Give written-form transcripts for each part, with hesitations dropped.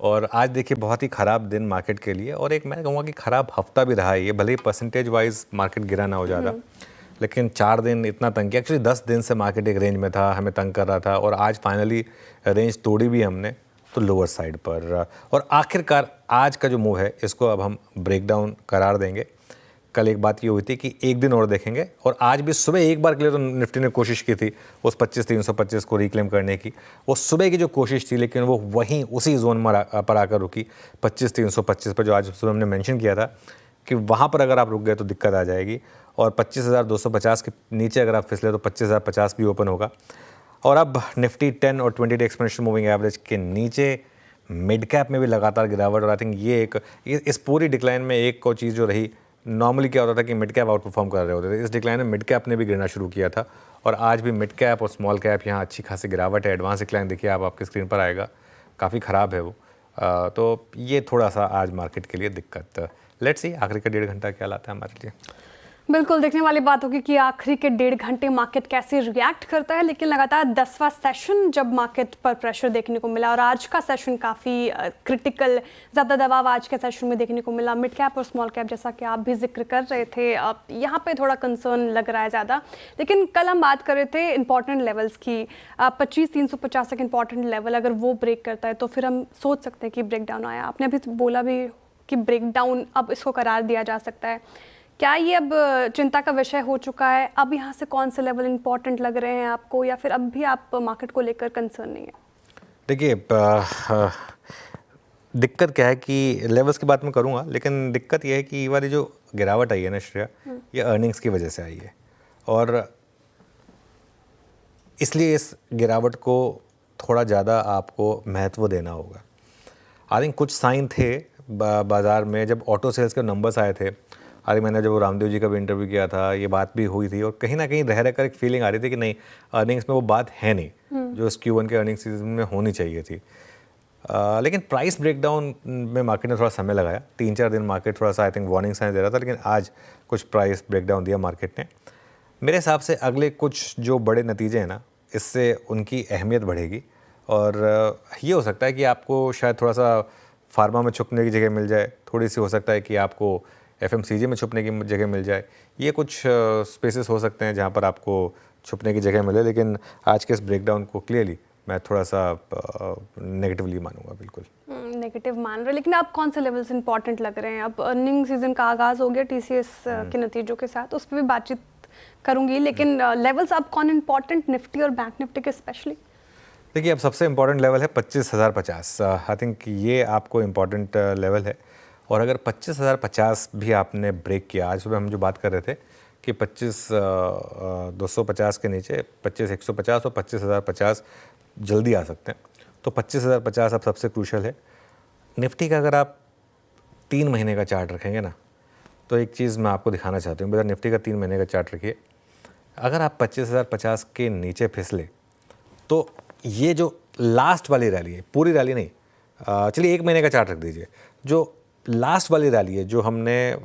और आज देखिए बहुत ही ख़राब दिन मार्केट के लिए और एक मैं कहूँगा कि ख़राब हफ्ता भी रहा है ये। भले ही परसेंटेज वाइज मार्केट गिरा ना हो ज़्यादा, लेकिन 4 दिन इतना तंग किया। एक्चुअली 10 दिन से मार्केट एक रेंज में था, हमें तंग कर रहा था और आज फाइनली रेंज तोड़ी भी हमने तो लोअर साइड पर। और आखिरकार आज का जो मूव है इसको अब हम ब्रेक डाउन करार देंगे। कल एक बात ये हुई थी कि एक दिन और देखेंगे और आज भी सुबह एक बार के लिए तो निफ्टी ने कोशिश की थी उस 25,325 को रिक्लेम करने की। वो सुबह की जो कोशिश थी लेकिन वो वहीं उसी जोन में पर आकर रुकी 25,325 पर, जो आज सुबह हमने मेंशन किया था कि वहाँ पर अगर आप रुक गए तो दिक्कत आ जाएगी। और 25,250 के नीचे अगर आप फिसले तो 25,050 भी ओपन होगा। और अब निफ्टी 10 और 20 डे एक्सपोनेंशियल मूविंग एवरेज के नीचे मिड कैप में भी लगातार गिरावट। और आई थिंक ये इस पूरी डिक्लाइन में एक और चीज़ जो रही, नॉर्मली क्या होता था कि मिड कैप आउट परफॉर्म कर रहे होते थे, इस डिक्लाइन में मिड कैप ने भी गिरना शुरू किया था। और आज भी मिड कैप और स्मॉल कैप यहाँ अच्छी खासी गिरावट है। एडवांस डिक्लाइन देखिए आप, आपकी स्क्रीन पर आएगा, काफ़ी ख़राब है वो। तो ये थोड़ा सा आज मार्केट के लिए दिक्कत। लेट्स सी आखिरी का 1.5 घंटा क्या लाता है हमारे लिए। बिल्कुल देखने वाली बात होगी कि आखिरी के 1.5 घंटे मार्केट कैसे रिएक्ट करता है। लेकिन लगातार 10वां सेशन जब मार्केट पर प्रेशर देखने को मिला और आज का सेशन काफ़ी क्रिटिकल, ज़्यादा दबाव आज के सेशन में देखने को मिला। मिड कैप और स्मॉल कैप जैसा कि आप भी जिक्र कर रहे थे, अब यहाँ पे थोड़ा कंसर्न लग रहा है ज़्यादा। लेकिन कल हम बात कर रहे थे इंपॉर्टेंट लेवल्स की, 25,350 तक इंपॉर्टेंट लेवल अगर वो ब्रेक करता है तो फिर हम सोच सकते हैं कि ब्रेक डाउन आया। आपने अभी बोला भी कि ब्रेक डाउन अब इसको करार दिया जा सकता है। क्या ये अब चिंता का विषय हो चुका है? अब यहाँ से कौन से लेवल इंपॉर्टेंट लग रहे हैं आपको, या फिर अब भी आप मार्केट को लेकर कंसर्न नहीं है? देखिए दिक्कत क्या है कि लेवल्स की बात मैं करूँगा, लेकिन दिक्कत ये है कि ये वाली जो गिरावट आई है ना श्रेया, ये अर्निंग्स की वजह से आई है। और इसलिए इस गिरावट को थोड़ा ज़्यादा आपको महत्व देना होगा। आई थिंक कुछ साइन थे बाज़ार में जब ऑटो सेल्स के नंबर्स आए थे। अरे मैंने जब वो रामदेव जी का भी इंटरव्यू किया था, ये बात भी हुई थी और कहीं ना कहीं रह रहकर एक फीलिंग आ रही थी कि नहीं, अर्निंग्स में वो बात है नहीं जो इस Q1 के अर्निंग्स सीजन में होनी चाहिए थी। लेकिन प्राइस ब्रेकडाउन में मार्केट ने थोड़ा समय लगाया। 3-4 दिन मार्केट थोड़ा सा आई थिंक वार्निंग साइन दे रहा था, लेकिन आज कुछ प्राइस ब्रेकडाउन दिया मार्केट ने। मेरे हिसाब से अगले कुछ जो बड़े नतीजे हैं ना, इससे उनकी अहमियत बढ़ेगी। और ये हो सकता है कि आपको शायद थोड़ा सा फार्मा में छुपने की जगह मिल जाए, थोड़ी सी हो सकता है कि आपको FMCG में छुपने की जगह मिल जाए। ये कुछ स्पेसेस हो सकते हैं जहाँ पर आपको छुपने की जगह मिले। लेकिन आज के इस ब्रेकडाउन को क्लियरली मैं थोड़ा सा नेगेटिवली मानूंगा। बिल्कुल नेगेटिव मान रहे, लेकिन आप कौन से लेवल्स इंपॉर्टेंट लग रहे हैं? अब अर्निंग सीजन का आगाज़ हो गया TCS के नतीजों के साथ, उस पर भी बातचीत करूंगी। लेकिन लेवल्स अब कौन इंपॉर्टेंट, निफ्टी और बैंक निफ्टी के स्पेशली? देखिए अब सबसे इम्पॉर्टेंट लेवल है 25,050। आई थिंक ये आपको इम्पॉर्टेंट लेवल है। और अगर 25,050 भी आपने ब्रेक किया, आज सुबह हम जो बात कर रहे थे कि 25,250 के नीचे 25,150 और 25,050 जल्दी आ सकते हैं, तो 25,050 अब सबसे क्रूशल है। निफ्टी का अगर आप 3 महीने का चार्ट रखेंगे ना, तो एक चीज़ मैं आपको दिखाना चाहती हूँ। बेटा निफ्टी का 3 महीने का चार्ट रखिए, अगर आप 25,050 के नीचे फिसले तो ये जो लास्ट वाली रैली है, पूरी रैली नहीं, चलिए 1 महीने का चार्ट रख दीजिए, जो लास्ट वाली रैली है जो हमने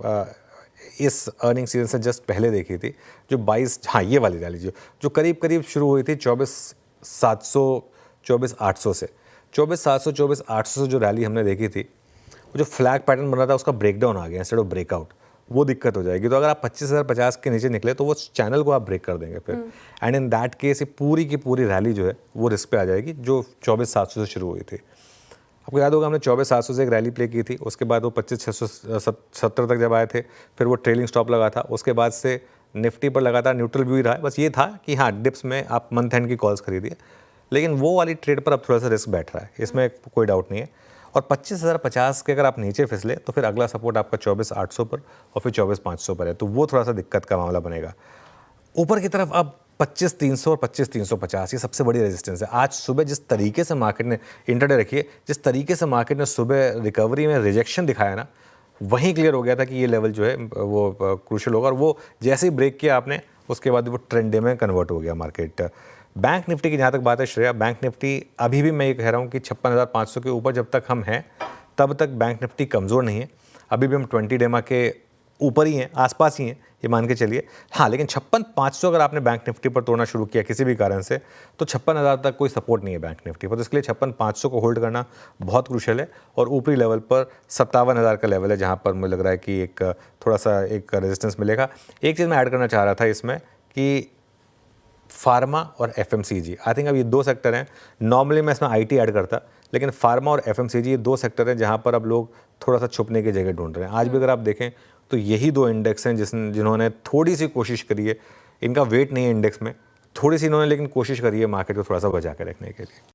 इस अर्निंग सीजन से जस्ट पहले देखी थी, जो 22, हाँ ये वाली रैली जो करीब करीब शुरू हुई थी 24,700 24,800 से, 24,700 24,800 से जो रैली हमने देखी थी, वो जो फ्लैग पैटर्न बना था उसका ब्रेकडाउन आ गया इंस्टेड ऑफ ब्रेकआउट। वो दिक्कत हो जाएगी। तो अगर आप 25,050 के नीचे निकले तो वो चैनल को आप ब्रेक कर देंगे फिर, एंड इन दैट केस ये पूरी की पूरी रैली जो है वो रिस्क पे आ जाएगी जो 24,700 से शुरू हुई थी। आपको याद होगा हमने 24,700 से एक रैली प्ले की थी, उसके बाद वो 25,670 तक जब आए थे, फिर वो ट्रेलिंग स्टॉप लगा था। उसके बाद से निफ्टी पर लगातार न्यूट्रल व्यू ही रहा है। बस ये था कि हाँ डिप्स में आप मंथ एंड की कॉल्स खरीदिए, लेकिन वो वाली ट्रेड पर अब थोड़ा सा रिस्क बैठ रहा है, इसमें कोई डाउट नहीं है। और 25,050 के अगर आप नीचे फिसले तो फिर अगला सपोर्ट आपका 24,800 पर और फिर 24,500 पर है, तो वो थोड़ा सा दिक्कत का मामला बनेगा। ऊपर की तरफ अब 25,300 और 25,350 ये सबसे बड़ी रेजिस्टेंस है। आज सुबह जिस तरीके से मार्केट ने इंटरडे रखिए, जिस तरीके से मार्केट ने सुबह रिकवरी में रिजेक्शन दिखाया ना, वहीं क्लियर हो गया था कि ये लेवल जो है वो क्रूशल होगा। और वो जैसे ही ब्रेक किया आपने, उसके बाद वो ट्रेंड में कन्वर्ट हो गया मार्केट। बैंक निफ्टी की जहाँ तक बात है श्रेया, बैंक निफ्टी अभी भी मैं ये कह रहा हूँ कि 56,500 के ऊपर जब तक हम हैं तब तक बैंक निफ्टी कमज़ोर नहीं है। अभी भी हम 20 डेमा के ऊपर ही हैं, आसपास ही हैं, ये मान के चलिए। हाँ, लेकिन 56,500 अगर आपने बैंक निफ्टी पर तोड़ना शुरू किया किसी भी कारण से, तो 56,000 तक कोई सपोर्ट नहीं है बैंक निफ्टी पर। तो इसके लिए 56,500 को होल्ड करना बहुत क्रूशियल है। और ऊपरी लेवल पर 57,000 का लेवल है, जहाँ पर मुझे लग रहा है कि एक थोड़ा सा एक रेजिस्टेंस मिलेगा। एक चीज़ मैं ऐड करना चाह रहा था इसमें कि फार्मा और एफएमसीजी, आई थिंक अब ये 2 सेक्टर हैं। नॉर्मली मैं इसमें आईटी ऐड करता, लेकिन फार्मा और एफएमसीजी ये 2 सेक्टर हैं जहाँ पर अब लोग थोड़ा सा छुपने की जगह ढूंढ रहे हैं। आज भी अगर आप देखें तो यही 2 इंडेक्स हैं जिन्होंने थोड़ी सी कोशिश करी है, इनका वेट नहीं है इंडेक्स में, थोड़ी सी इन्होंने लेकिन कोशिश करी है मार्केट को थोड़ा सा बचा के रखने के लिए।